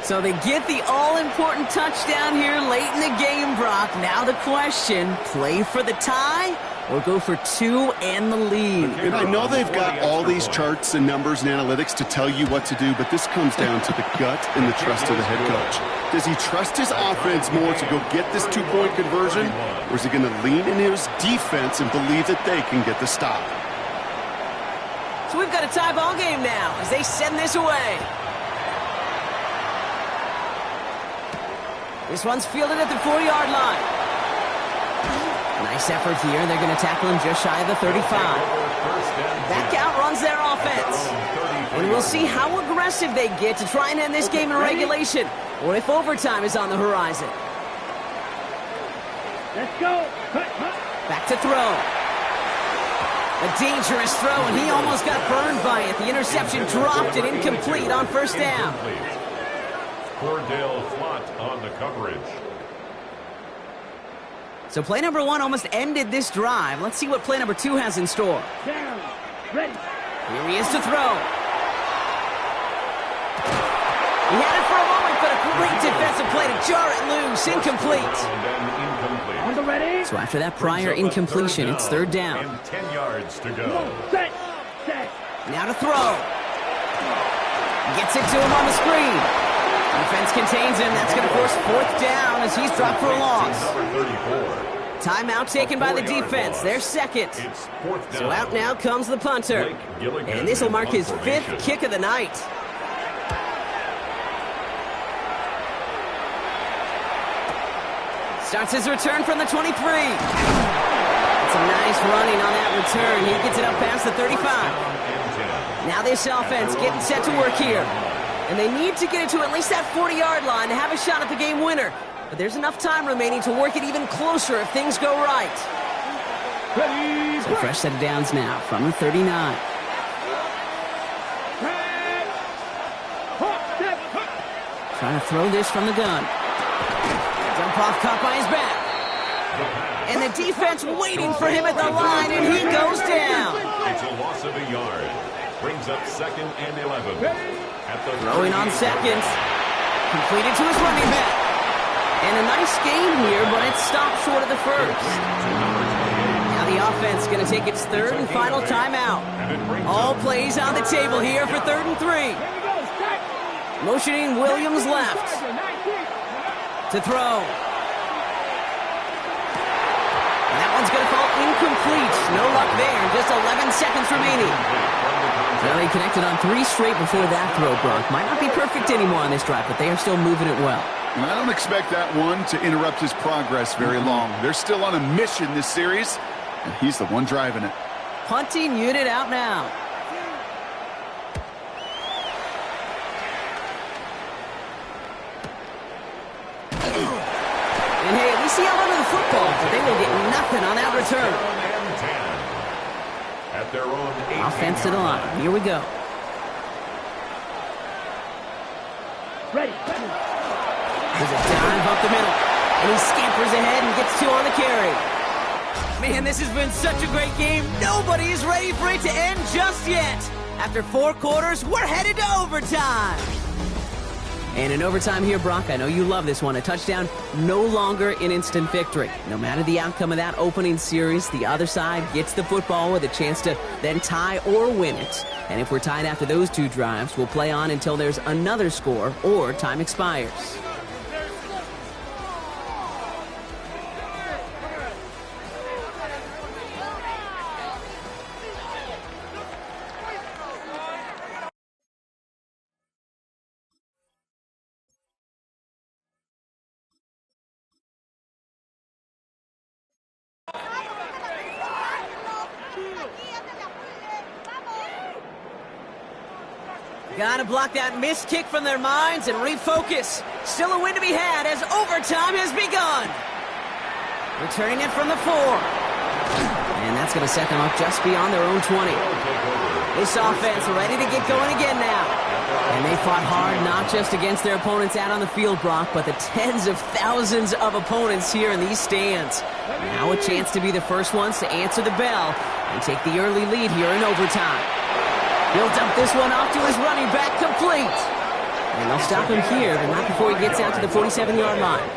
Speaker 2: So they get the all-important touchdown here late in the game, Brock. Now the question, play for the tie or go for 2 and the lead?
Speaker 3: And I know they've got all these charts and numbers and analytics to tell you what to do, but this comes down to the gut and the trust of the head coach. Does he trust his offense more to go get this 2-point conversion, or is he going to lean in his defense and believe that they can get the stop?
Speaker 2: So we've got a tie ball game now as they send this away. This one's fielded at the 4-yard line. Nice effort here. They're going to tackle him just shy of the 35. That count runs their offense. And we'll see how aggressive they get to try and end this game in regulation, or if overtime is on the horizon.
Speaker 4: Let's go.
Speaker 2: Back to throw. A dangerous throw, and he almost got burned by it. The interception dropped and incomplete on 1st down.
Speaker 1: Cordell Flott on the coverage.
Speaker 2: So play number 1 almost ended this drive. Let's see what play number 2 has in store.
Speaker 4: Down. Ready.
Speaker 2: Here he is to throw. He had it for a moment, but a great defensive play to jar it loose. Incomplete.
Speaker 4: On the ready.
Speaker 2: So after that prior incompletion, it's 3rd down.
Speaker 1: And 10 yards to go.
Speaker 4: Set. Set.
Speaker 2: Now to throw. Gets it to him on the screen. Defense contains him. That's going to force 4th down as he's dropped for a loss.
Speaker 1: Number 34.
Speaker 2: Timeout taken by the defense. Their second.
Speaker 1: It's 4th down.
Speaker 2: So out now comes the punter. And this will mark his 5th kick of the night. Starts his return from the 23. It's a nice running on that return. He gets it up past the 35. Now this offense getting set to work here. And they need to get it to at least that 40-yard line to have a shot at the game winner. But there's enough time remaining to work it even closer if things go right. So fresh set of downs now from the 39. Trying to throw this from the gun. Dump off caught by his back. And the defense waiting for him at the line, and he goes down.
Speaker 1: It's a loss of a yard. Brings up 2nd and 11.
Speaker 2: Throwing on seconds. Completed to his running back. And a nice game here, but it stopped short of the first. Now the offense going to take its 3rd and final timeout. All plays on the table here for 3rd and 3. Motioning Williams left. To throw. And that one's going to fall incomplete. No luck there. Just 11 seconds remaining. Well, they connected on 3 straight before that throw, Brock. Might not be perfect anymore on this drive, but they are still moving it well.
Speaker 3: And I don't expect that one to interrupt his progress very long. They're still on a mission this series, and he's the one driving it.
Speaker 2: Punting unit out now. And hey, at least he held onto the football, but they will get nothing on that return.
Speaker 1: At their own
Speaker 2: Offense to the line. Here we go.
Speaker 4: Ready.
Speaker 2: There's a dive up the middle. And he scampers ahead and gets 2 on the carry. Man, this has been such a great game. Nobody is ready for it to end just yet. After 4 quarters, we're headed to overtime. And in overtime here, Brock, I know you love this one. A touchdown, no longer an instant victory. No matter the outcome of that opening series, the other side gets the football with a chance to then tie or win it. And if we're tied after those 2 drives, we'll play on until there's another score or time expires. Gotta block that missed kick from their minds and refocus. Still a win to be had as overtime has begun. Returning it from the 4. And that's going to set them up just beyond their own 20. This offense ready to get going again now. And they fought hard not just against their opponents out on the field, Brock, but the tens of thousands of opponents here in these stands. Now a chance to be the first ones to answer the bell and take the early lead here in overtime. He'll dump this one off to his running back, complete. And they'll stop him here, but not before he gets out to the 47-yard line.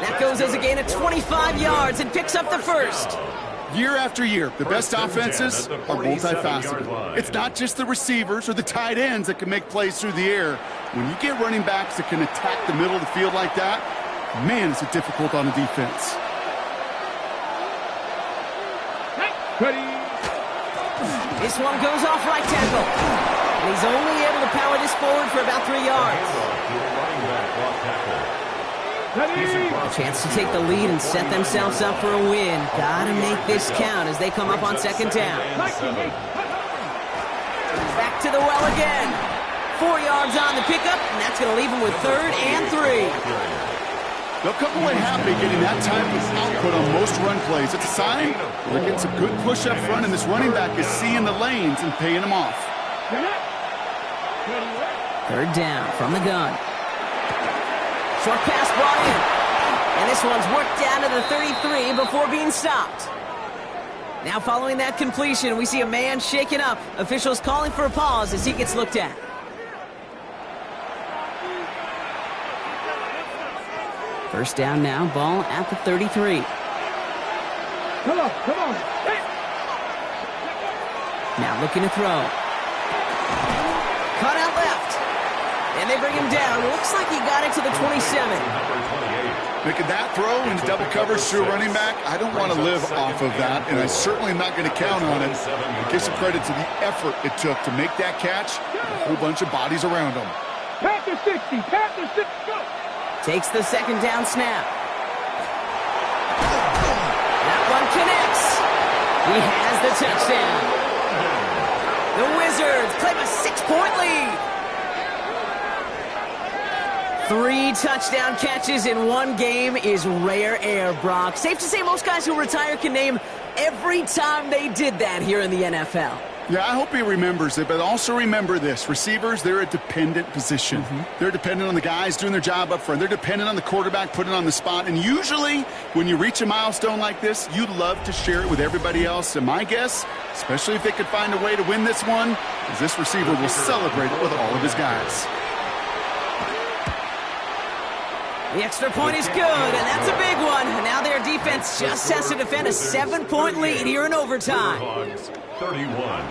Speaker 2: That goes as a gain of 25 yards and picks up the first.
Speaker 3: Year after year, the best offenses are multifaceted. It's not just the receivers or the tight ends that can make plays through the air. When you get running backs that can attack the middle of the field like that, man, is it difficult on the defense.
Speaker 4: Ready.
Speaker 2: This one goes off right tackle. And he's only able to power this forward for about 3 yards. A chance to take the lead and set themselves up for a win. Gotta make this count as they come up on 2nd down. Back to the well again. 4 yards on the pickup, and that's going to leave him with 3rd and 3.
Speaker 3: They'll come away happy getting that type of output on most run plays. It's a sign they're getting some good push up front, and this running back is seeing the lanes and paying them off.
Speaker 2: 3rd down from the gun. Short pass brought in. And this one's worked down to the 33 before being stopped. Now following that completion, we see a man shaken up. Officials calling for a pause as he gets looked at. First down now, ball at the 33.
Speaker 4: Come on. Hey.
Speaker 2: Now looking to throw. Cut out left. And they bring him down. Looks like he got it to the 27.
Speaker 3: Making that throw into double coverage to a running back, I don't want to live off of that, and I certainly am not going to count on it. Give some credit to the effort it took to make that catch with a whole bunch of bodies around him.
Speaker 4: Panther 60, Panther 60, go!
Speaker 2: Takes the second down snap. That one connects. He has the touchdown. The Wizards claim a 6-point lead. 3 touchdown catches in one game is rare air, Brock. Safe to say most guys who retire can name every time they did that here in the NFL.
Speaker 3: Yeah, I hope he remembers it, but also remember this. Receivers, they're a dependent position. They're dependent on the guys doing their job up front. They're dependent on the quarterback putting on the spot. And usually, when you reach a milestone like this, you love to share it with everybody else. And my guess, especially if they could find a way to win this one, is this receiver will celebrate it with all of his guys.
Speaker 2: The extra point is good, and that's a big one. Now their defense just has to defend a 7-point lead here in overtime.
Speaker 1: 31.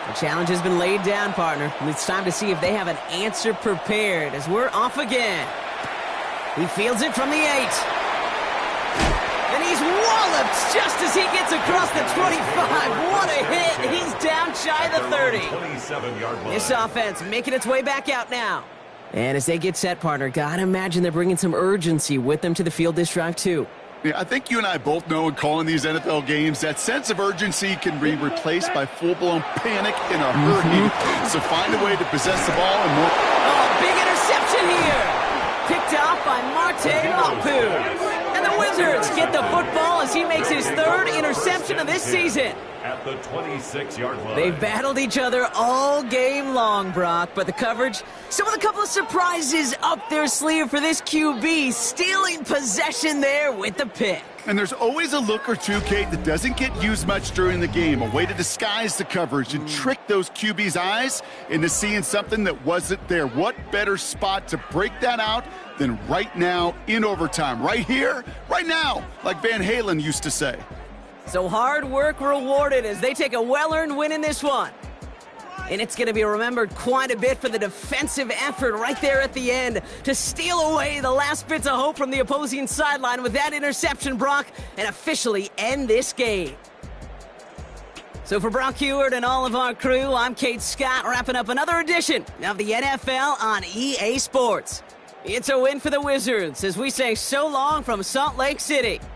Speaker 2: The challenge has been laid down, partner. And it's time to see if they have an answer prepared as we're off again. He fields it from the 8. And he's walloped just as he gets across the 25. What a hit. He's down shy of the 30.
Speaker 1: 27-yard line.
Speaker 2: This offense making its way back out now. And as they get set, partner, gotta imagine they're bringing some urgency with them to the field this drive, too.
Speaker 3: Yeah, I think you and I both know in calling these NFL games that sense of urgency can be replaced by full-blown panic in a hurry. So find a way to possess the ball and more.
Speaker 2: Oh, big interception here. Picked off by Marte Mapu. And the Wizards get the football as he makes his 3rd interception of this season.
Speaker 1: At the 26-yard line.
Speaker 2: They've battled each other all game long, Brock, but the coverage, still with a couple of surprises up their sleeve for this QB, stealing possession there with the pick.
Speaker 3: And there's always a look or two, Kate, that doesn't get used much during the game. A way to disguise the coverage and trick those QB's eyes into seeing something that wasn't there. What better spot to break that out than right now in overtime? Right here, right now, like Van Halen used to say.
Speaker 2: So hard work rewarded as they take a well-earned win in this one. And it's going to be remembered quite a bit for the defensive effort right there at the end to steal away the last bits of hope from the opposing sideline with that interception, Brock, and officially end this game. So for Brock Heward and all of our crew, I'm Kate Scott, wrapping up another edition of the NFL on EA Sports. It's a win for the Wizards as we say so long from Salt Lake City.